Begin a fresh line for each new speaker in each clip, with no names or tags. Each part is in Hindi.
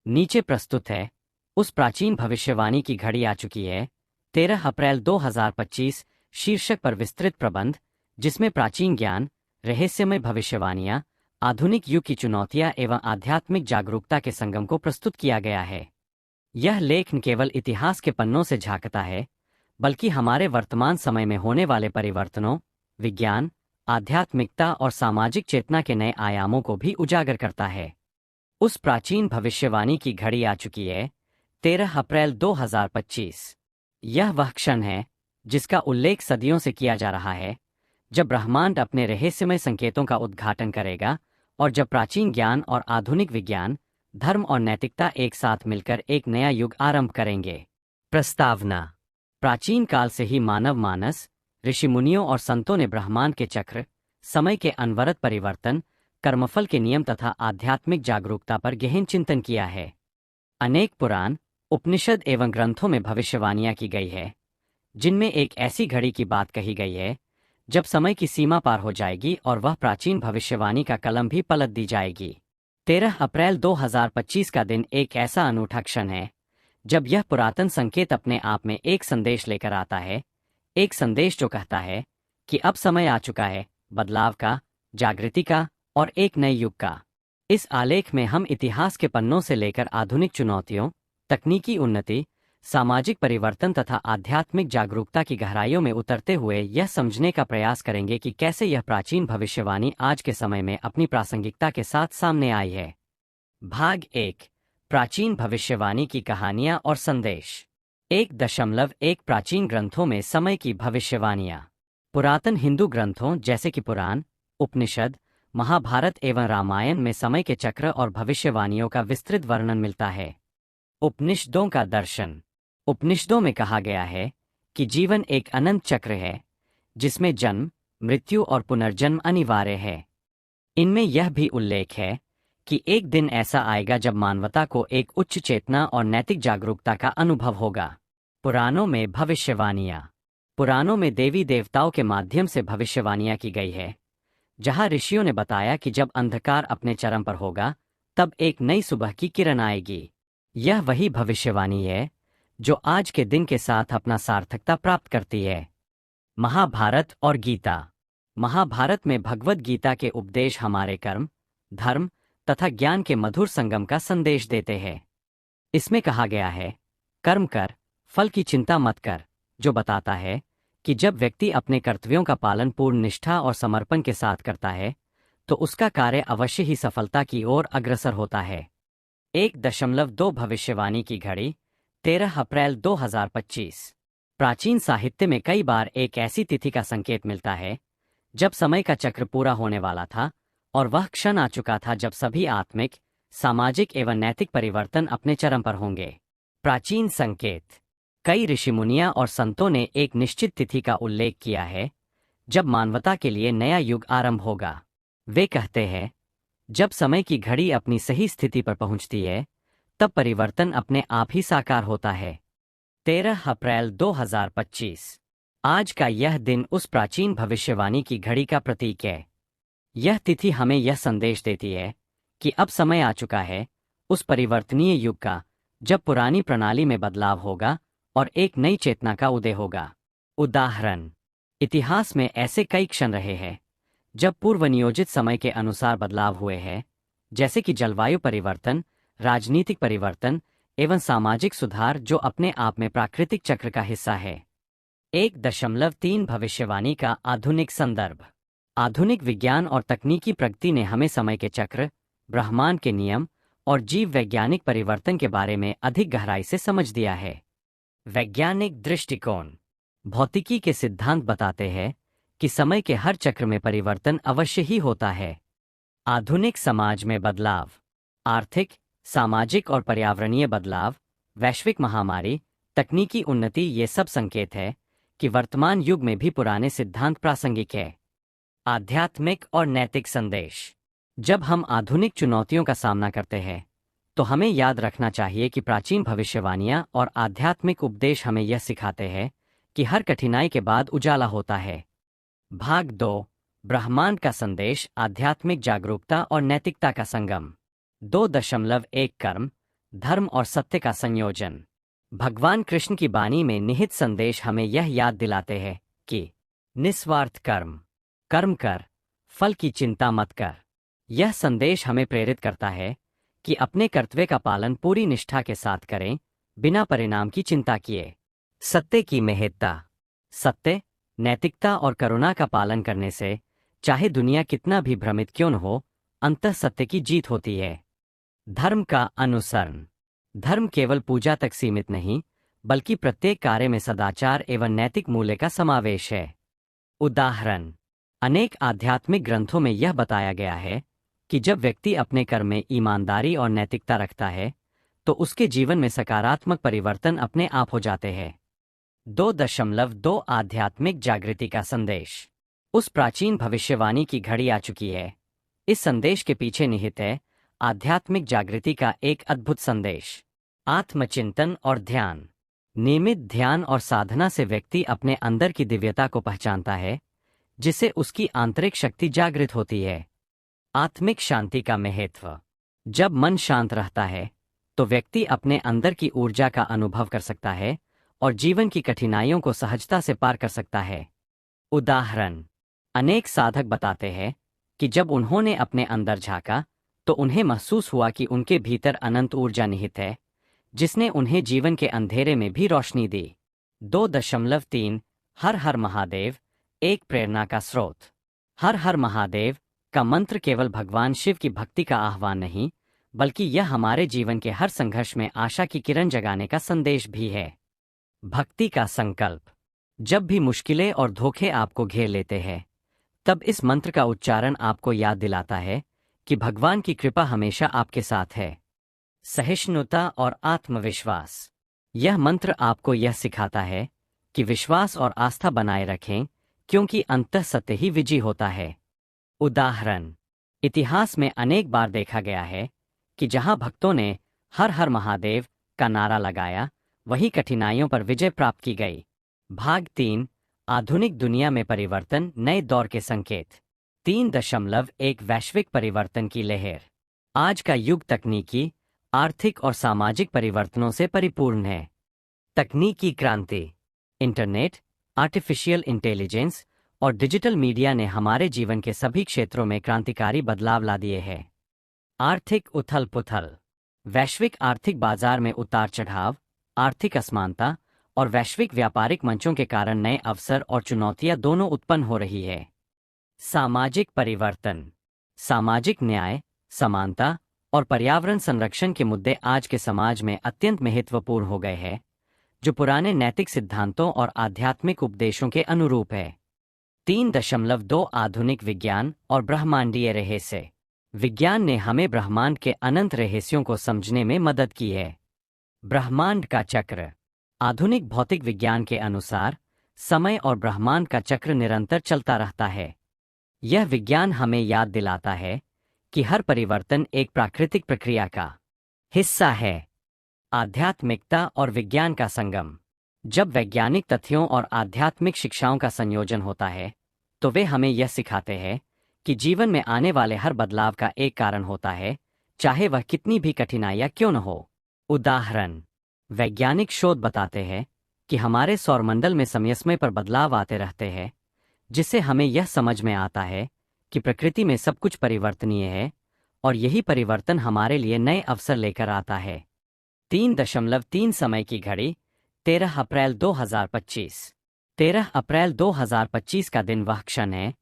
नीचे प्रस्तुत है। उस प्राचीन भविष्यवाणी की घड़ी आ चुकी है। 13 अप्रैल 2025 शीर्षक पर विस्तृत प्रबंध, जिसमें प्राचीन ज्ञान, रहस्यमय भविष्यवाणियां, आधुनिक युग की चुनौतियां एवं आध्यात्मिक जागरूकता के संगम को प्रस्तुत किया गया है। यह लेख न केवल इतिहास के पन्नों से झांकता है, बल्कि हमारे वर्तमान समय में होने वाले परिवर्तनों, विज्ञान, आध्यात्मिकता और सामाजिक चेतना के नए आयामों को भी उजागर करता है। उस प्राचीन भविष्यवाणी की घड़ी आ चुकी है। 13 अप्रैल 2025। यह वह क्षण है जिसका उल्लेख सदियों से किया जा रहा है, जब ब्रह्मांड अपने रहस्यमय संकेतों का उद्घाटन करेगा और जब प्राचीन ज्ञान और आधुनिक विज्ञान, धर्म और नैतिकता एक साथ मिलकर एक नया युग आरंभ करेंगे। प्रस्तावना। प्राचीन काल से ही मानव मानस, ऋषि मुनियों और संतों ने ब्रह्मांड के चक्र, समय के अनवरत परिवर्तन, कर्मफल के नियम तथा आध्यात्मिक जागरूकता पर गहन चिंतन किया है। अनेक पुराण, उपनिषद एवं ग्रंथों में भविष्यवाणियां की गई है, जिनमें एक ऐसी घड़ी की बात कही गई है जब समय की सीमा पार हो जाएगी और वह प्राचीन भविष्यवाणी का कलम भी पलट दी जाएगी। 13 अप्रैल 2025 का दिन एक ऐसा अनूठा क्षण है जब यह पुरातन संकेत अपने आप में एक संदेश लेकर आता है, एक संदेश जो कहता है कि अब समय आ चुका है बदलाव का, जागृति का और एक नए युग का। इस आलेख में हम इतिहास के पन्नों से लेकर आधुनिक चुनौतियों, तकनीकी उन्नति, सामाजिक परिवर्तन तथा आध्यात्मिक जागरूकता की गहराइयों में उतरते हुए यह समझने का प्रयास करेंगे कि कैसे यह प्राचीन भविष्यवाणी आज के समय में अपनी प्रासंगिकता के साथ सामने आई है। भाग 1। प्राचीन भविष्यवाणी की कहानियां और संदेश। 1.1 प्राचीन ग्रंथों में समय की भविष्यवाणियां। पुरातन हिंदू ग्रंथों जैसे कि पुराण, उपनिषद, महाभारत एवं रामायण में समय के चक्र और भविष्यवाणियों का विस्तृत वर्णन मिलता है। उपनिषदों का दर्शन। उपनिषदों में कहा गया है कि जीवन एक अनंत चक्र है, जिसमें जन्म, मृत्यु और पुनर्जन्म अनिवार्य है। इनमें यह भी उल्लेख है कि एक दिन ऐसा आएगा जब मानवता को एक उच्च चेतना और नैतिक जागरूकता का अनुभव होगा। पुराणों में भविष्यवाणियां। पुराणों में देवी देवताओं के माध्यम से भविष्यवाणियां की गई है, जहां ऋषियों ने बताया कि जब अंधकार अपने चरम पर होगा, तब एक नई सुबह की किरण आएगी। यह वही भविष्यवाणी है जो आज के दिन के साथ अपना सार्थकता प्राप्त करती है। महाभारत और गीता। महाभारत में भगवद गीता के उपदेश हमारे कर्म, धर्म तथा ज्ञान के मधुर संगम का संदेश देते हैं। इसमें कहा गया है, कर्म कर, फल की चिंता मत कर, जो बताता है कि जब व्यक्ति अपने कर्तव्यों का पालन पूर्ण निष्ठा और समर्पण के साथ करता है, तो उसका कार्य अवश्य ही सफलता की ओर अग्रसर होता है। 1.2 भविष्यवाणी की घड़ी। 13 अप्रैल 2025। प्राचीन साहित्य में कई बार एक ऐसी तिथि का संकेत मिलता है जब समय का चक्र पूरा होने वाला था और वह क्षण आ चुका था जब सभी आत्मिक, सामाजिक एवं नैतिक परिवर्तन अपने चरम पर होंगे। प्राचीन संकेत। कई ऋषिमुनियां और संतों ने एक निश्चित तिथि का उल्लेख किया है जब मानवता के लिए नया युग आरंभ होगा। वे कहते हैं, जब समय की घड़ी अपनी सही स्थिति पर पहुंचती है, तब परिवर्तन अपने आप ही साकार होता है। 13 अप्रैल 2025। आज का यह दिन उस प्राचीन भविष्यवाणी की घड़ी का प्रतीक है। यह तिथि हमें यह संदेश देती है कि अब समय आ चुका है उस परिवर्तनीय युग का, जब पुरानी प्रणाली में बदलाव होगा और एक नई चेतना का उदय होगा। उदाहरण। इतिहास में ऐसे कई क्षण रहे हैं जब पूर्व नियोजित समय के अनुसार बदलाव हुए हैं, जैसे कि जलवायु परिवर्तन, राजनीतिक परिवर्तन एवं सामाजिक सुधार, जो अपने आप में प्राकृतिक चक्र का हिस्सा है। 1.3 भविष्यवाणी का आधुनिक संदर्भ। आधुनिक विज्ञान और तकनीकी प्रगति ने हमें समय के चक्र, ब्रह्मांड के नियम और जीव वैज्ञानिक परिवर्तन के बारे में अधिक गहराई से समझ दिया है। वैज्ञानिक दृष्टिकोण। भौतिकी के सिद्धांत बताते हैं कि समय के हर चक्र में परिवर्तन अवश्य ही होता है। आधुनिक समाज में बदलाव। आर्थिक, सामाजिक और पर्यावरणीय बदलाव, वैश्विक महामारी, तकनीकी उन्नति, ये सब संकेत है कि वर्तमान युग में भी पुराने सिद्धांत प्रासंगिक है। आध्यात्मिक और नैतिक संदेश। जब हम आधुनिक चुनौतियों का सामना करते हैं, तो हमें याद रखना चाहिए कि प्राचीन भविष्यवाणियां और आध्यात्मिक उपदेश हमें यह सिखाते हैं कि हर कठिनाई के बाद उजाला होता है। भाग 2। ब्रह्मांड का संदेश, आध्यात्मिक जागरूकता और नैतिकता का संगम। 2.1 कर्म, धर्म और सत्य का संयोजन। भगवान कृष्ण की वाणी में निहित संदेश हमें यह याद दिलाते हैं कि निस्वार्थ कर्म कर्म कर, फल की चिंता मत कर। यह संदेश हमें प्रेरित करता है कि अपने कर्तव्य का पालन पूरी निष्ठा के साथ करें, बिना परिणाम की चिंता किए। सत्य की महत्ता। सत्य, नैतिकता और करुणा का पालन करने से चाहे दुनिया कितना भी भ्रमित क्यों न हो, अंततः सत्य की जीत होती है। धर्म का अनुसरण। धर्म केवल पूजा तक सीमित नहीं, बल्कि प्रत्येक कार्य में सदाचार एवं नैतिक मूल्य का समावेश है। उदाहरण, अनेक आध्यात्मिक ग्रंथों में यह बताया गया है कि जब व्यक्ति अपने कर्म में ईमानदारी और नैतिकता रखता है, तो उसके जीवन में सकारात्मक परिवर्तन अपने आप हो जाते हैं। 2.2 आध्यात्मिक जागृति का संदेश। उस प्राचीन भविष्यवाणी की घड़ी आ चुकी है। इस संदेश के पीछे निहित है आध्यात्मिक जागृति का एक अद्भुत संदेश। आत्मचिंतन और ध्यान। नियमित ध्यान और साधना से व्यक्ति अपने अंदर की दिव्यता को पहचानता है, जिससे उसकी आंतरिक शक्ति जागृत होती है। आत्मिक शांति का महत्व। जब मन शांत रहता है, तो व्यक्ति अपने अंदर की ऊर्जा का अनुभव कर सकता है और जीवन की कठिनाइयों को सहजता से पार कर सकता है। उदाहरण, अनेक साधक बताते हैं कि जब उन्होंने अपने अंदर झांका, तो उन्हें महसूस हुआ कि उनके भीतर अनंत ऊर्जा निहित है, जिसने उन्हें जीवन के अंधेरे में भी रोशनी दी। 2.3 हर हर महादेव, एक प्रेरणा का स्रोत। हर हर महादेव का मंत्र केवल भगवान शिव की भक्ति का आह्वान नहीं, बल्कि यह हमारे जीवन के हर संघर्ष में आशा की किरण जगाने का संदेश भी है। भक्ति का संकल्प। जब भी मुश्किलें और धोखे आपको घेर लेते हैं, तब इस मंत्र का उच्चारण आपको याद दिलाता है कि भगवान की कृपा हमेशा आपके साथ है। सहिष्णुता और आत्मविश्वास। यह मंत्र आपको यह सिखाता है कि विश्वास और आस्था बनाए रखें, क्योंकि अंततः सत्य ही विजयी होता है। उदाहरण, इतिहास में अनेक बार देखा गया है कि जहां भक्तों ने हर हर महादेव का नारा लगाया, वही कठिनाइयों पर विजय प्राप्त की गई। भाग 3, आधुनिक दुनिया में परिवर्तन, नए दौर के संकेत। 3.1 वैश्विक परिवर्तन की लहर। आज का युग तकनीकी, आर्थिक और सामाजिक परिवर्तनों से परिपूर्ण है। तकनीकी क्रांति। इंटरनेट, आर्टिफिशियल इंटेलिजेंस और डिजिटल मीडिया ने हमारे जीवन के सभी क्षेत्रों में क्रांतिकारी बदलाव ला दिए हैं। आर्थिक उथल पुथल। वैश्विक आर्थिक बाजार में उतार चढ़ाव, आर्थिक असमानता और वैश्विक व्यापारिक मंचों के कारण नए अवसर और चुनौतियां दोनों उत्पन्न हो रही है। सामाजिक परिवर्तन। सामाजिक न्याय, समानता और पर्यावरण संरक्षण के मुद्दे आज के समाज में अत्यंत महत्वपूर्ण हो गए हैं, जो पुराने नैतिक सिद्धांतों और आध्यात्मिक उपदेशों के अनुरूप है। 3.2 आधुनिक विज्ञान और ब्रह्मांडीय रहस्य। विज्ञान ने हमें ब्रह्मांड के अनंत रहस्यों को समझने में मदद की है। ब्रह्मांड का चक्र। आधुनिक भौतिक विज्ञान के अनुसार समय और ब्रह्मांड का चक्र निरंतर चलता रहता है। यह विज्ञान हमें याद दिलाता है कि हर परिवर्तन एक प्राकृतिक प्रक्रिया का हिस्सा है। आध्यात्मिकता और विज्ञान का संगम। जब वैज्ञानिक तथ्यों और आध्यात्मिक शिक्षाओं का संयोजन होता है, तो वे हमें यह सिखाते हैं कि जीवन में आने वाले हर बदलाव का एक कारण होता है, चाहे वह कितनी भी कठिनाइयां क्यों न हो। उदाहरण, वैज्ञानिक शोध बताते हैं कि हमारे सौरमंडल में समय समय पर बदलाव आते रहते हैं, जिससे हमें यह समझ में आता है कि प्रकृति में सब कुछ परिवर्तनीय है और यही परिवर्तन हमारे लिए नए अवसर लेकर आता है। 3.3 समय की घड़ी। 13 अप्रैल 2025। 13 अप्रैल 2025 का दिन वह क्षण है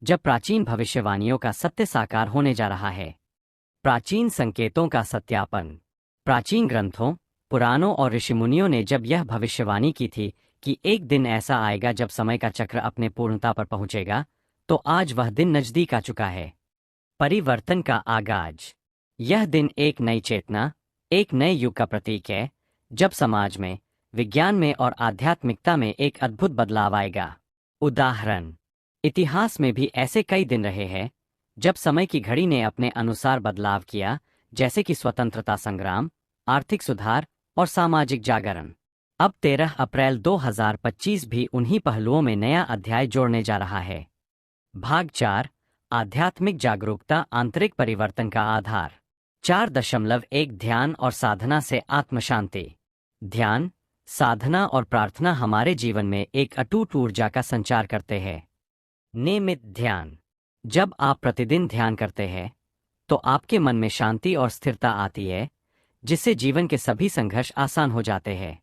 जब प्राचीन भविष्यवाणियों का सत्य साकार होने जा रहा है। प्राचीन संकेतों का सत्यापन। प्राचीन ग्रंथों, पुराणों और ऋषिमुनियों ने जब यह भविष्यवाणी की थी कि एक दिन ऐसा आएगा जब समय का चक्र अपने पूर्णता पर पहुंचेगा, तो आज वह दिन नजदीक आ चुका है। परिवर्तन का आगाज। यह दिन एक नई चेतना, एक नए युग का प्रतीक है, जब समाज में, विज्ञान में और आध्यात्मिकता में एक अद्भुत बदलाव आएगा। उदाहरण, इतिहास में भी ऐसे कई दिन रहे हैं जब समय की घड़ी ने अपने अनुसार बदलाव किया, जैसे कि स्वतंत्रता संग्राम, आर्थिक सुधार और सामाजिक जागरण। अब 13 अप्रैल 2025 भी उन्हीं पहलुओं में नया अध्याय जोड़ने जा रहा है। भाग 4, आध्यात्मिक जागरूकता, आंतरिक परिवर्तन का आधार। 4.1 ध्यान और साधना से आत्मशांति। ध्यान, साधना और प्रार्थना हमारे जीवन में एक अटूट ऊर्जा का संचार करते हैं। नियमित ध्यान। जब आप प्रतिदिन ध्यान करते हैं तो आपके मन में शांति और स्थिरता आती है, जिससे जीवन के सभी संघर्ष आसान हो जाते हैं।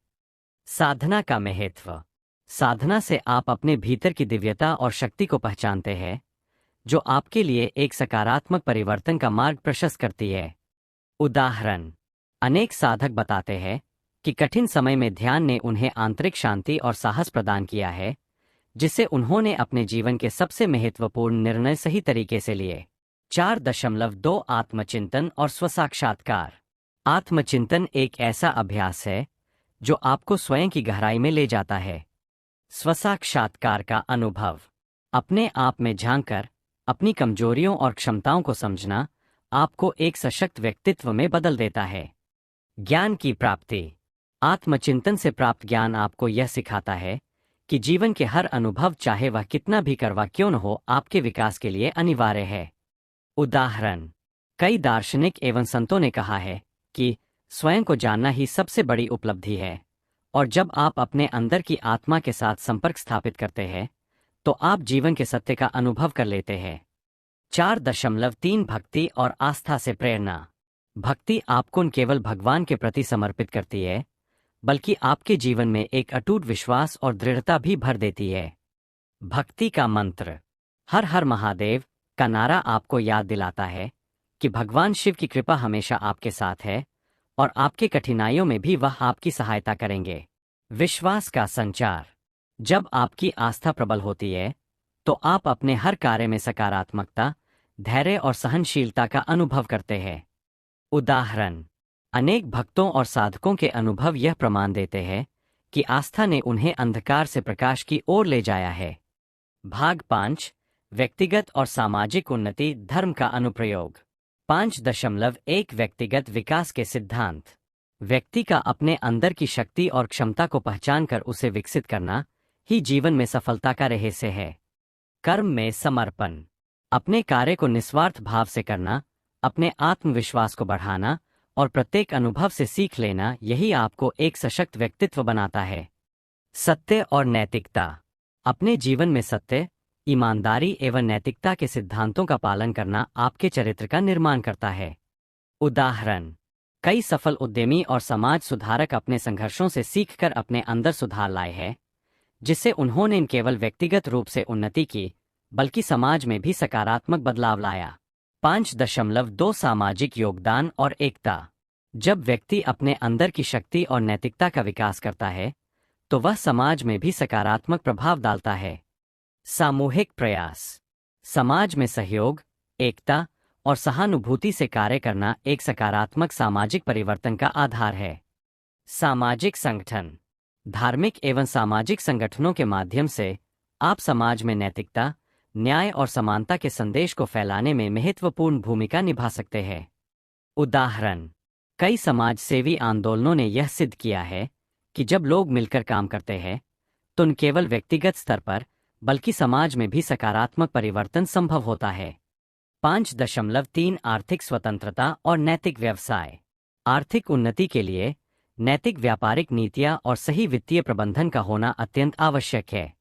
साधना का महत्व। साधना से आप अपने भीतर की दिव्यता और शक्ति को पहचानते हैं, जो आपके लिए एक सकारात्मक परिवर्तन का मार्ग प्रशस्त करती है। उदाहरण, अनेक साधक बताते हैं कि कठिन समय में ध्यान ने उन्हें आंतरिक शांति और साहस प्रदान किया है, जिससे उन्होंने अपने जीवन के सबसे महत्वपूर्ण निर्णय सही तरीके से लिए। 4.2 आत्मचिंतन और स्वसाक्षात्कार। आत्मचिंतन एक ऐसा अभ्यास है जो आपको स्वयं की गहराई में ले जाता है। स्वसाक्षात्कार का अनुभव। अपने आप में झांककर अपनी कमजोरियों और क्षमताओं को समझना आपको एक सशक्त व्यक्तित्व में बदल देता है। ज्ञान की प्राप्ति। आत्मचिंतन से प्राप्त ज्ञान आपको यह सिखाता है कि जीवन के हर अनुभव, चाहे वह कितना भी कड़वा क्यों न हो, आपके विकास के लिए अनिवार्य है। उदाहरण, कई दार्शनिक एवं संतों ने कहा है कि स्वयं को जानना ही सबसे बड़ी उपलब्धि है, और जब आप अपने अंदर की आत्मा के साथ संपर्क स्थापित करते हैं तो आप जीवन के सत्य का अनुभव कर लेते हैं। 4.3 भक्ति और आस्था से प्रेरणा। भक्ति आपको न केवल भगवान के प्रति समर्पित करती है, बल्कि आपके जीवन में एक अटूट विश्वास और दृढ़ता भी भर देती है। भक्ति का मंत्र। हर हर महादेव का नारा आपको याद दिलाता है कि भगवान शिव की कृपा हमेशा आपके साथ है और आपके कठिनाइयों में भी वह आपकी सहायता करेंगे। विश्वास का संचार। जब आपकी आस्था प्रबल होती है तो आप अपने हर कार्य में सकारात्मकता, धैर्य और सहनशीलता का अनुभव करते हैं। उदाहरण, अनेक भक्तों और साधकों के अनुभव यह प्रमाण देते हैं कि आस्था ने उन्हें अंधकार से प्रकाश की ओर ले जाया है। भाग 5, व्यक्तिगत और सामाजिक उन्नति, धर्म का अनुप्रयोग। 5.1 व्यक्तिगत विकास के सिद्धांत। व्यक्ति का अपने अंदर की शक्ति और क्षमता को पहचानकर उसे विकसित करना ही जीवन में सफलता का रहस्य है। कर्म में समर्पण। अपने कार्य को निस्वार्थ भाव से करना, अपने आत्मविश्वास को बढ़ाना और प्रत्येक अनुभव से सीख लेना, यही आपको एक सशक्त व्यक्तित्व बनाता है। सत्य और नैतिकता। अपने जीवन में सत्य, ईमानदारी एवं नैतिकता के सिद्धांतों का पालन करना आपके चरित्र का निर्माण करता है। उदाहरण, कई सफल उद्यमी और समाज सुधारक अपने संघर्षों से सीखकर अपने अंदर सुधार लाए हैं, जिससे उन्होंने न केवल व्यक्तिगत रूप से उन्नति की, बल्कि समाज में भी सकारात्मक बदलाव लाया। 5.2 सामाजिक योगदान और एकता। जब व्यक्ति अपने अंदर की शक्ति और नैतिकता का विकास करता है तो वह समाज में भी सकारात्मक प्रभाव डालता है। सामूहिक प्रयास। समाज में सहयोग, एकता और सहानुभूति से कार्य करना एक सकारात्मक सामाजिक परिवर्तन का आधार है। सामाजिक संगठन। धार्मिक एवं सामाजिक संगठनों के माध्यम से आप समाज में नैतिकता, न्याय और समानता के संदेश को फैलाने में महत्वपूर्ण भूमिका निभा सकते हैं। उदाहरण, कई समाज सेवी आंदोलनों ने यह सिद्ध किया है कि जब लोग मिलकर काम करते हैं तो न केवल व्यक्तिगत स्तर पर बल्कि समाज में भी सकारात्मक परिवर्तन संभव होता है। 5.3 आर्थिक स्वतंत्रता और नैतिक व्यवसाय। आर्थिक उन्नति के लिए नैतिक व्यापारिक नीतियां और सही वित्तीय प्रबंधन का होना अत्यंत आवश्यक है।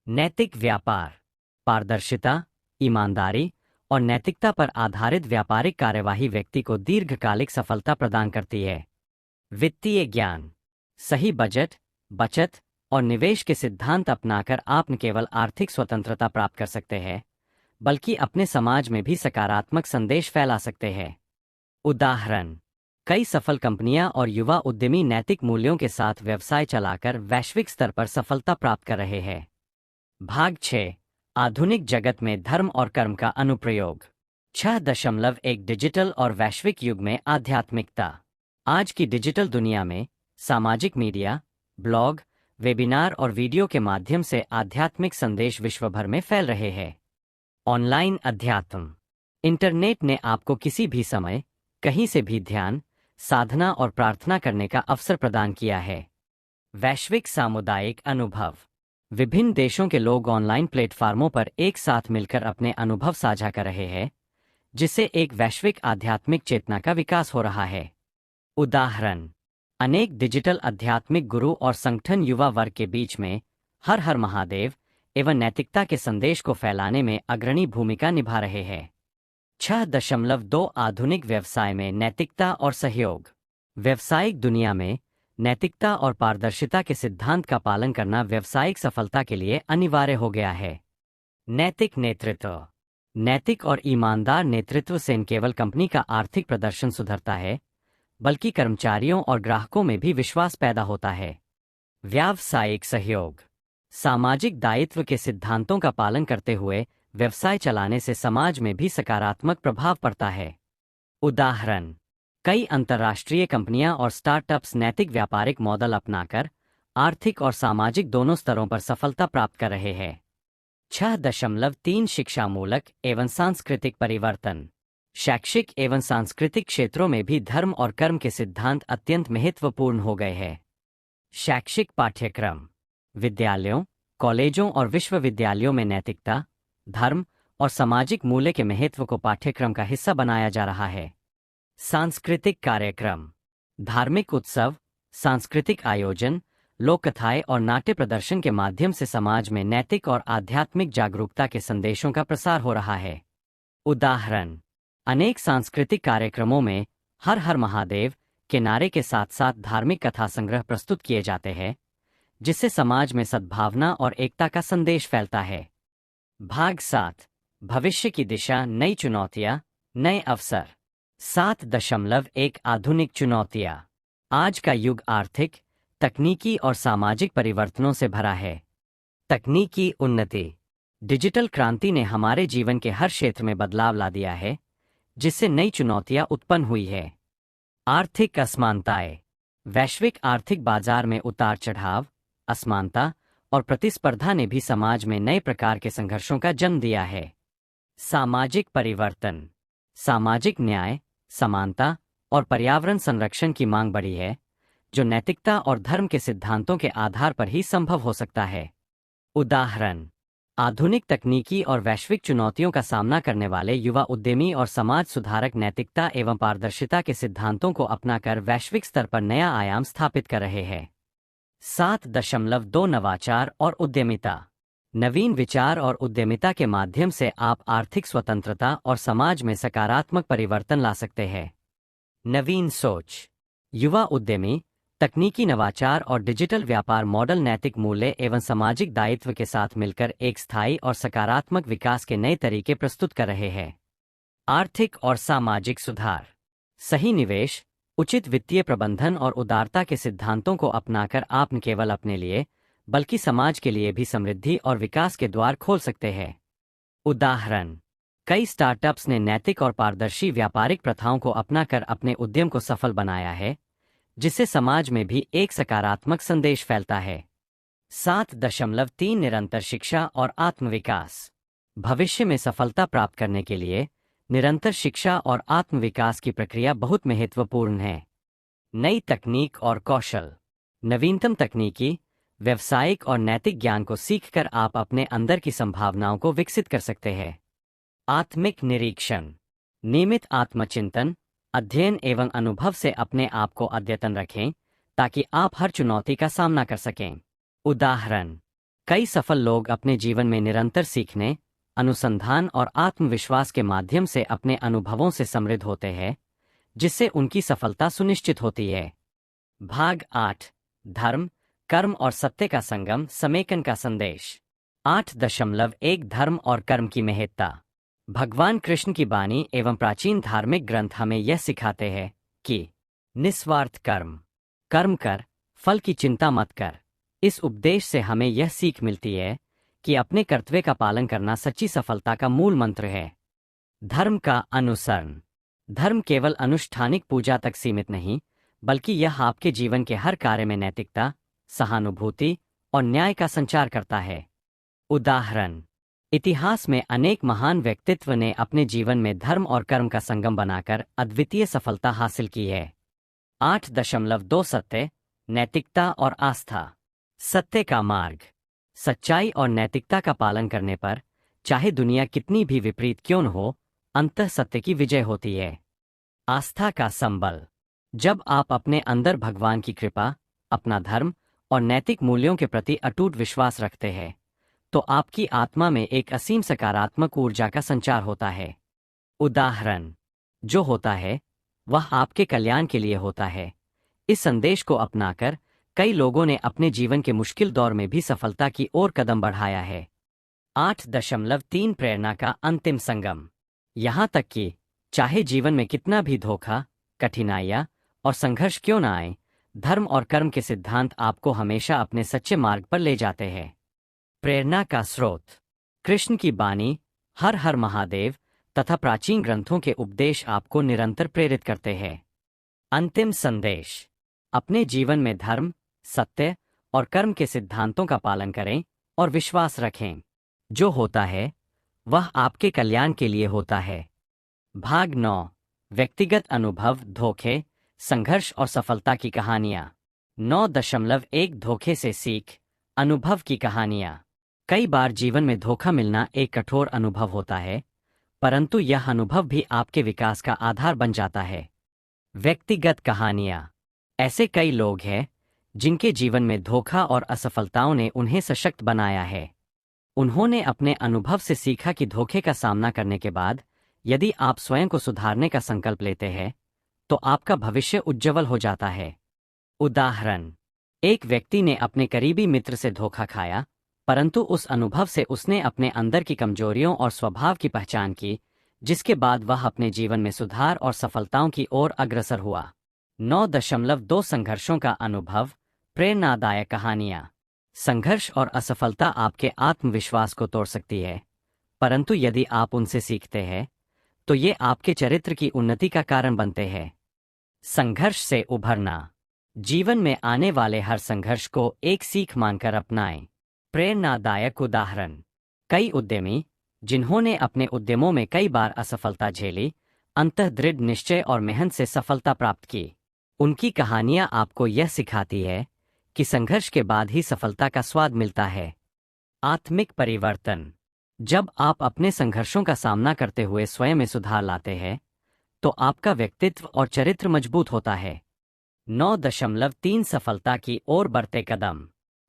नैतिक व्यापार। पारदर्शिता, ईमानदारी और नैतिकता पर आधारित व्यापारिक कार्यवाही व्यक्ति को दीर्घकालिक सफलता प्रदान करती है। वित्तीय ज्ञान। सही बजट, बचत और निवेश के सिद्धांत अपनाकर आप न केवल आर्थिक स्वतंत्रता प्राप्त कर सकते हैं, बल्कि अपने समाज में भी सकारात्मक संदेश फैला सकते हैं। उदाहरण, कई सफल कंपनियां और युवा उद्यमी नैतिक मूल्यों के साथ व्यवसाय चलाकर वैश्विक स्तर पर सफलता प्राप्त कर रहे हैं। भाग 6, आधुनिक जगत में धर्म और कर्म का अनुप्रयोग। 6.1 डिजिटल और वैश्विक युग में आध्यात्मिकता। आज की डिजिटल दुनिया में सामाजिक मीडिया, ब्लॉग, वेबिनार और वीडियो के माध्यम से आध्यात्मिक संदेश विश्व भर में फैल रहे हैं। ऑनलाइन अध्यात्म। इंटरनेट ने आपको किसी भी समय, कहीं से भी ध्यान, साधना और प्रार्थना करने का अवसर प्रदान किया है। वैश्विक सामुदायिक अनुभव। विभिन्न देशों के लोग ऑनलाइन प्लेटफार्मों पर एक साथ मिलकर अपने अनुभव साझा कर रहे हैं, जिससे एक वैश्विक आध्यात्मिक चेतना का विकास हो रहा है। उदाहरण: अनेक डिजिटल आध्यात्मिक गुरु और संगठन युवा वर्ग के बीच में हर हर महादेव एवं नैतिकता के संदेश को फैलाने में अग्रणी भूमिका निभा रहे हैं। 6.2 आधुनिक व्यवसाय में नैतिकता और सहयोग। व्यावसायिक दुनिया में नैतिकता और पारदर्शिता के सिद्धांत का पालन करना व्यावसायिक सफलता के लिए अनिवार्य हो गया है। नैतिक नेतृत्व। नैतिक और ईमानदार नेतृत्व से न केवल कंपनी का आर्थिक प्रदर्शन सुधरता है, बल्कि कर्मचारियों और ग्राहकों में भी विश्वास पैदा होता है। व्यावसायिक सहयोग। सामाजिक दायित्व के सिद्धांतों का पालन करते हुए व्यवसाय चलाने से समाज में भी सकारात्मक प्रभाव पड़ता है। उदाहरण: कई अंतर्राष्ट्रीय कंपनियां और स्टार्टअप्स नैतिक व्यापारिक मॉडल अपनाकर आर्थिक और सामाजिक दोनों स्तरों पर सफलता प्राप्त कर रहे हैं। 6.3 शिक्षामूलक एवं सांस्कृतिक परिवर्तन। शैक्षिक एवं सांस्कृतिक क्षेत्रों में भी धर्म और कर्म के सिद्धांत अत्यंत महत्वपूर्ण हो गए हैं। शैक्षिक पाठ्यक्रम। विद्यालयों, कॉलेजों और विश्वविद्यालयों में नैतिकता, धर्म और सामाजिक मूल्य के महत्व को पाठ्यक्रम का हिस्सा बनाया जा रहा है। सांस्कृतिक कार्यक्रम। धार्मिक उत्सव, सांस्कृतिक आयोजन, लोक कथाएं और नाट्य प्रदर्शन के माध्यम से समाज में नैतिक और आध्यात्मिक जागरूकता के संदेशों का प्रसार हो रहा है। उदाहरण: अनेक सांस्कृतिक कार्यक्रमों में हर हर महादेव के नारे के साथ साथ धार्मिक कथा संग्रह प्रस्तुत किए जाते हैं, जिससे समाज में सद्भावना और एकता का संदेश फैलता है। भाग 7: भविष्य की दिशा, नई चुनौतियां, नए अवसर। 7.1 आधुनिक चुनौतियां। आज का युग आर्थिक, तकनीकी और सामाजिक परिवर्तनों से भरा है। तकनीकी उन्नति। डिजिटल क्रांति ने हमारे जीवन के हर क्षेत्र में बदलाव ला दिया है, जिससे नई चुनौतियां उत्पन्न हुई है। आर्थिक असमानताएं। वैश्विक आर्थिक बाजार में उतार चढ़ाव, असमानता और प्रतिस्पर्धा ने भी समाज में नए प्रकार के संघर्षों का जन्म दिया है। सामाजिक परिवर्तन। सामाजिक न्याय, समानता और पर्यावरण संरक्षण की मांग बढ़ी है, जो नैतिकता और धर्म के सिद्धांतों के आधार पर ही संभव हो सकता है। उदाहरण: आधुनिक तकनीकी और वैश्विक चुनौतियों का सामना करने वाले युवा उद्यमी और समाज सुधारक नैतिकता एवं पारदर्शिता के सिद्धांतों को अपनाकर वैश्विक स्तर पर नया आयाम स्थापित कर रहे हैं। 7.2 नवाचार और उद्यमिता। नवीन विचार और उद्यमिता के माध्यम से आप आर्थिक स्वतंत्रता और समाज में सकारात्मक परिवर्तन ला सकते हैं। नवीन सोच। युवा उद्यमी तकनीकी नवाचार और डिजिटल व्यापार मॉडल नैतिक मूल्य एवं सामाजिक दायित्व के साथ मिलकर एक स्थायी और सकारात्मक विकास के नए तरीके प्रस्तुत कर रहे हैं। आर्थिक और सामाजिक सुधार। सही निवेश, उचित वित्तीय प्रबंधन और उदारता के सिद्धांतों को अपनाकर आप न केवल अपने लिए बल्कि समाज के लिए भी समृद्धि और विकास के द्वार खोल सकते हैं। उदाहरण: कई स्टार्टअप्स ने नैतिक और पारदर्शी व्यापारिक प्रथाओं को अपनाकर अपने उद्यम को सफल बनाया है, जिससे समाज में भी एक सकारात्मक संदेश फैलता है। 7.3 निरंतर शिक्षा और आत्मविकास। भविष्य में सफलता प्राप्त करने के लिए निरंतर शिक्षा और आत्मविकास की प्रक्रिया बहुत महत्वपूर्ण है। नई तकनीक और कौशल। नवीनतम तकनीकी, व्यावसायिक और नैतिक ज्ञान को सीखकर आप अपने अंदर की संभावनाओं को विकसित कर सकते हैं। आत्मिक निरीक्षण। नियमित आत्मचिंतन, अध्ययन एवं अनुभव से अपने आप को अद्यतन रखें, ताकि आप हर चुनौती का सामना कर सकें। उदाहरण: कई सफल लोग अपने जीवन में निरंतर सीखने, अनुसंधान और आत्मविश्वास के माध्यम से अपने अनुभवों से समृद्ध होते हैं, जिससे उनकी सफलता सुनिश्चित होती है। भाग 8: धर्म, कर्म और सत्य का संगम, समेकन का संदेश। 8.1 धर्म और कर्म की महत्ता। भगवान कृष्ण की वाणी एवं प्राचीन धार्मिक ग्रंथ हमें यह सिखाते हैं कि निस्वार्थ कर्म कर, फल की चिंता मत कर। इस उपदेश से हमें यह सीख मिलती है कि अपने कर्तव्य का पालन करना सच्ची सफलता का मूल मंत्र है। धर्म का अनुसरण। धर्म केवल अनुष्ठानिक पूजा तक सीमित नहीं, बल्कि यह आपके जीवन के हर कार्य में नैतिकता, सहानुभूति और न्याय का संचार करता है। उदाहरण: इतिहास में अनेक महान व्यक्तित्व ने अपने जीवन में धर्म और कर्म का संगम बनाकर अद्वितीय सफलता हासिल की है। 8.2 सत्य, नैतिकता और आस्था। सत्य का मार्ग। सच्चाई और नैतिकता का पालन करने पर, चाहे दुनिया कितनी भी विपरीत क्यों न हो, अंतः सत्य की विजय होती है। आस्था का संबल। जब आप अपने अंदर भगवान की कृपा, अपना धर्म और नैतिक मूल्यों के प्रति अटूट विश्वास रखते हैं, तो आपकी आत्मा में एक असीम सकारात्मक ऊर्जा का संचार होता है। उदाहरण जो होता है वह आपके कल्याण के लिए होता है। इस संदेश को अपनाकर कई लोगों ने अपने जीवन के मुश्किल दौर में भी सफलता की ओर कदम बढ़ाया है। 8.3 प्रेरणा का अंतिम संगम। यहाँ तक कि चाहे जीवन में कितना भी धोखा, कठिनाइयाँ और संघर्ष क्यों न आए, धर्म और कर्म के सिद्धांत आपको हमेशा अपने सच्चे मार्ग पर ले जाते हैं। प्रेरणा का स्रोत। कृष्ण की बानी, हर हर महादेव तथा प्राचीन ग्रंथों के उपदेश आपको निरंतर प्रेरित करते हैं। अंतिम संदेश। अपने जीवन में धर्म, सत्य और कर्म के सिद्धांतों का पालन करें और विश्वास रखें। जो होता है वह आपके कल्याण के लिए होता है। भाग 9। व्यक्तिगत अनुभव, धोखे, संघर्ष और सफलता की कहानियाँ। 9.1 धोखे से सीख, अनुभव की कहानियाँ। कई बार जीवन में धोखा मिलना एक कठोर अनुभव होता है, परंतु यह अनुभव भी आपके विकास का आधार बन जाता है। व्यक्तिगत कहानियाँ। ऐसे कई लोग हैं जिनके जीवन में धोखा और असफलताओं ने उन्हें सशक्त बनाया है। उन्होंने अपने अनुभव से सीखा कि धोखे का सामना करने के बाद यदि आप स्वयं को सुधारने का संकल्प लेते हैं, तो आपका भविष्य उज्ज्वल हो जाता है। उदाहरण। एक व्यक्ति ने अपने करीबी मित्र से धोखा खाया, परंतु उस अनुभव से उसने अपने अंदर की कमजोरियों और स्वभाव की पहचान की, जिसके बाद वह अपने जीवन में सुधार और सफलताओं की ओर अग्रसर हुआ। 9.2 संघर्षों का अनुभव, प्रेरणादायक कहानियाँ। संघर्ष और असफलता आपके आत्मविश्वास को तोड़ सकती है, परंतु यदि आप उनसे सीखते हैं तो ये आपके चरित्र की उन्नति का कारण बनते हैं। संघर्ष से उभरना। जीवन में आने वाले हर संघर्ष को एक सीख मानकर अपनाएं। प्रेरणादायक उदाहरण। कई उद्यमी जिन्होंने अपने उद्यमों में कई बार असफलता झेली, अंततः दृढ़ निश्चय और मेहनत से सफलता प्राप्त की। उनकी कहानियां आपको यह सिखाती है कि संघर्ष के बाद ही सफलता का स्वाद मिलता है। आत्मिक परिवर्तन। जब आप अपने संघर्षों का सामना करते हुए स्वयं में सुधार लाते हैं, तो आपका व्यक्तित्व और चरित्र मजबूत होता है। 9.3 सफलता की ओर बढ़ते कदम।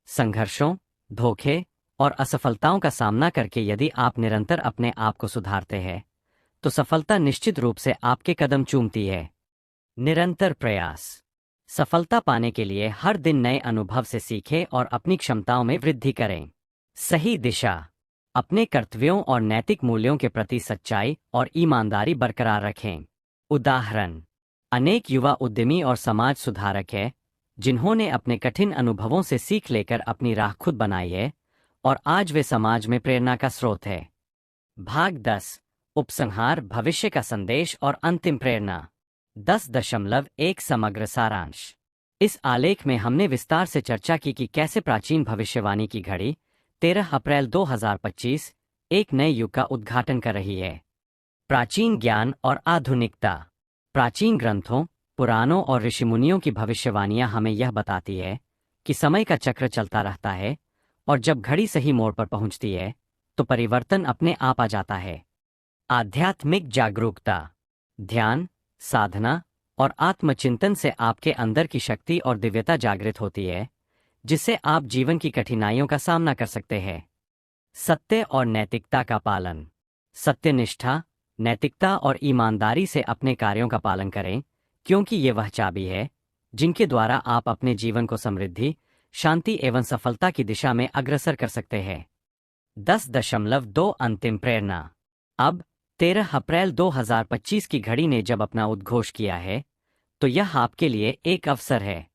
संघर्षों, धोखे और असफलताओं का सामना करके यदि आप निरंतर अपने आप को सुधारते हैं, तो सफलता निश्चित रूप से आपके कदम चूमती है। निरंतर प्रयास। सफलता पाने के लिए हर दिन नए अनुभव से सीखें और अपनी क्षमताओं में वृद्धि करें। सही दिशा। अपने कर्तव्यों और नैतिक मूल्यों के प्रति सच्चाई और ईमानदारी बरकरार रखें। उदाहरण। अनेक युवा उद्यमी और समाज सुधारक हैं जिन्होंने अपने कठिन अनुभवों से सीख लेकर अपनी राह खुद बनाई है और आज वे समाज में प्रेरणा का स्रोत है। भाग 10। उपसंहार, भविष्य का संदेश और अंतिम प्रेरणा। 10.1 समग्र सारांश। इस आलेख में हमने विस्तार से चर्चा की कि कैसे प्राचीन भविष्यवाणी की घड़ी 13 अप्रैल 2025 एक नए युग का उद्घाटन कर रही है। प्राचीन ज्ञान और आधुनिकता। प्राचीन ग्रंथों, पुराणों और ऋषिमुनियों की भविष्यवाणियां हमें यह बताती है कि समय का चक्र चलता रहता है और जब घड़ी सही मोड़ पर पहुंचती है तो परिवर्तन अपने आप आ जाता है। आध्यात्मिक जागरूकता। ध्यान, साधना और आत्मचिंतन से आपके अंदर की शक्ति और दिव्यता जागृत होती है, जिससे आप जीवन की कठिनाइयों का सामना कर सकते हैं। सत्य और नैतिकता का पालन। सत्यनिष्ठा, नैतिकता और ईमानदारी से अपने कार्यों का पालन करें, क्योंकि ये वह चाबी है जिनके द्वारा आप अपने जीवन को समृद्धि, शांति एवं सफलता की दिशा में अग्रसर कर सकते हैं। 10.2 अंतिम प्रेरणा। अब 13 अप्रैल 2025 की घड़ी ने जब अपना उद्घोष किया है, तो यह आपके लिए एक अवसर है।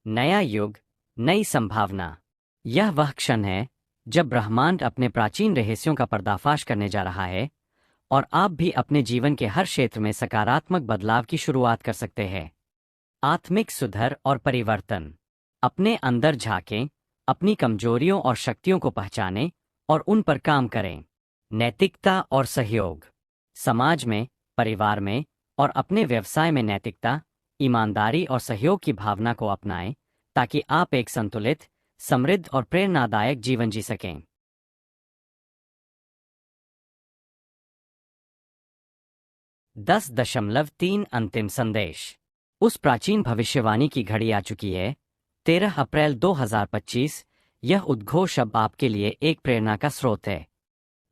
नया युग, नई संभावना। यह वह क्षण है जब ब्रह्मांड अपने प्राचीन रहस्यों का पर्दाफाश करने जा रहा है और आप भी अपने जीवन के हर क्षेत्र में सकारात्मक बदलाव की शुरुआत कर सकते हैं। आत्मिक सुधार और परिवर्तन। अपने अंदर झांकें, अपनी कमजोरियों और शक्तियों को पहचानें और उन पर काम करें। नैतिकता और सहयोग। समाज में, परिवार में और अपने व्यवसाय में नैतिकता, ईमानदारी और सहयोग की भावना को अपनाएं, ताकि आप एक संतुलित, समृद्ध और प्रेरणादायक जीवन जी सकें। 10.3 अंतिम संदेश। उस प्राचीन भविष्यवाणी की घड़ी आ चुकी है। 13 अप्रैल 2025। यह उद्घोष अब आपके लिए एक प्रेरणा का स्रोत है।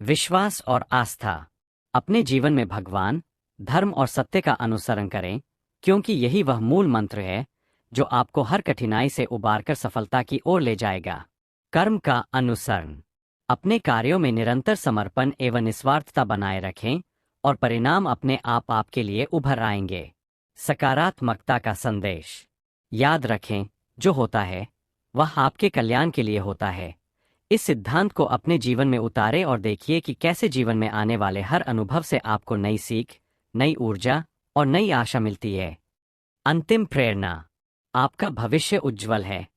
विश्वास और आस्था। अपने जीवन में भगवान, धर्म और सत्य का अनुसरण करें, क्योंकि यही वह मूल मंत्र है जो आपको हर कठिनाई से उबारकर सफलता की ओर ले जाएगा। कर्म का अनुसरण। अपने कार्यों में निरंतर समर्पण एवं निस्वार्थता बनाए रखें और परिणाम अपने आप आपके लिए उभर आएंगे। सकारात्मकता का संदेश। याद रखें, जो होता है वह आपके कल्याण के लिए होता है। इस सिद्धांत को अपने जीवन में उतारें और देखिए कि कैसे जीवन में आने वाले हर अनुभव से आपको नई सीख, नई ऊर्जा और नई आशा मिलती है। अंतिम प्रेरणा। आपका भविष्य उज्जवल है।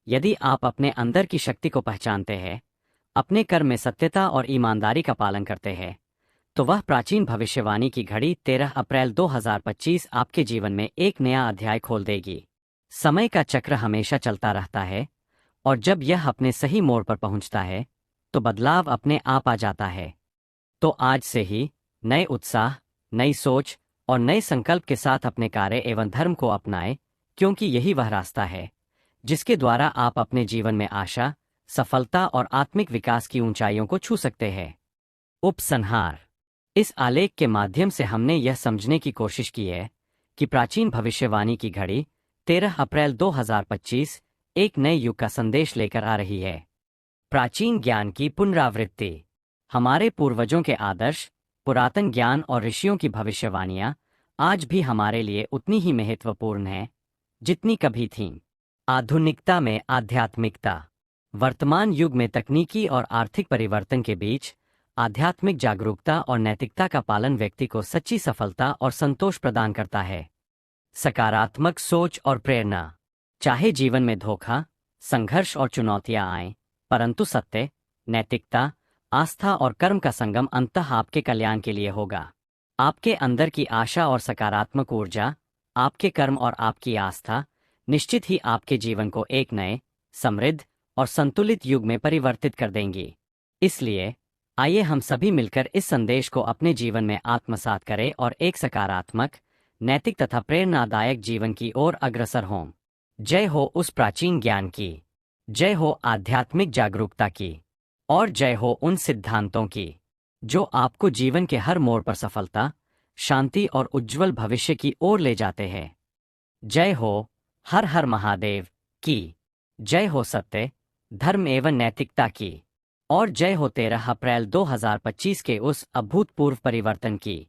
यदि आप अपने अंदर की शक्ति को पहचानते हैं, अपने कर्म में सत्यता और ईमानदारी का पालन करते हैं, तो वह प्राचीन भविष्यवाणी की घड़ी 13 अप्रैल 2025 आपके जीवन में एक नया अध्याय खोल देगी। समय का चक्र हमेशा चलता रहता है और जब यह अपने सही मोड़ पर पहुंचता है तो बदलाव अपने आप आ जाता है। तो आज से ही नए उत्साह, नई सोच और नए संकल्प के साथ अपने कार्य एवं धर्म को अपनाएं, क्योंकि यही वह रास्ता है जिसके द्वारा आप अपने जीवन में आशा, सफलता और आत्मिक विकास की ऊंचाइयों को छू सकते हैं। उपसंहार। इस आलेख के माध्यम से हमने यह समझने की कोशिश की है कि प्राचीन भविष्यवाणी की घड़ी 13 अप्रैल 2025 एक नए युग का संदेश लेकर आ रही है। प्राचीन ज्ञान की पुनरावृत्ति। हमारे पूर्वजों के आदर्श, पुरातन ज्ञान और ऋषियों की भविष्यवाणियां आज भी हमारे लिए उतनी ही महत्वपूर्ण हैं जितनी कभी थीं। आधुनिकता में आध्यात्मिकता। वर्तमान युग में तकनीकी और आर्थिक परिवर्तन के बीच आध्यात्मिक जागरूकता और नैतिकता का पालन व्यक्ति को सच्ची सफलता और संतोष प्रदान करता है। सकारात्मक सोच और प्रेरणा। चाहे जीवन में धोखा, संघर्ष और चुनौतियां आएं, परंतु सत्य, नैतिकता, आस्था और कर्म का संगम अंततः आपके कल्याण के लिए होगा। आपके अंदर की आशा और सकारात्मक ऊर्जा, आपके कर्म और आपकी आस्था निश्चित ही आपके जीवन को एक नए, समृद्ध और संतुलित युग में परिवर्तित कर देंगी। इसलिए आइए हम सभी मिलकर इस संदेश को अपने जीवन में आत्मसात करें और एक सकारात्मक, नैतिक तथा प्रेरणादायक जीवन की ओर अग्रसर हों। जय हो उस प्राचीन ज्ञान की, जय हो आध्यात्मिक जागरूकता की, और जय हो उन सिद्धांतों की जो आपको जीवन के हर मोड़ पर सफलता, शांति और उज्जवल भविष्य की ओर ले जाते हैं। जय हो हर हर महादेव की, जय हो सत्य, धर्म एवं नैतिकता की, और जय हो 13 अप्रैल 2025 के उस अभूतपूर्व परिवर्तन की।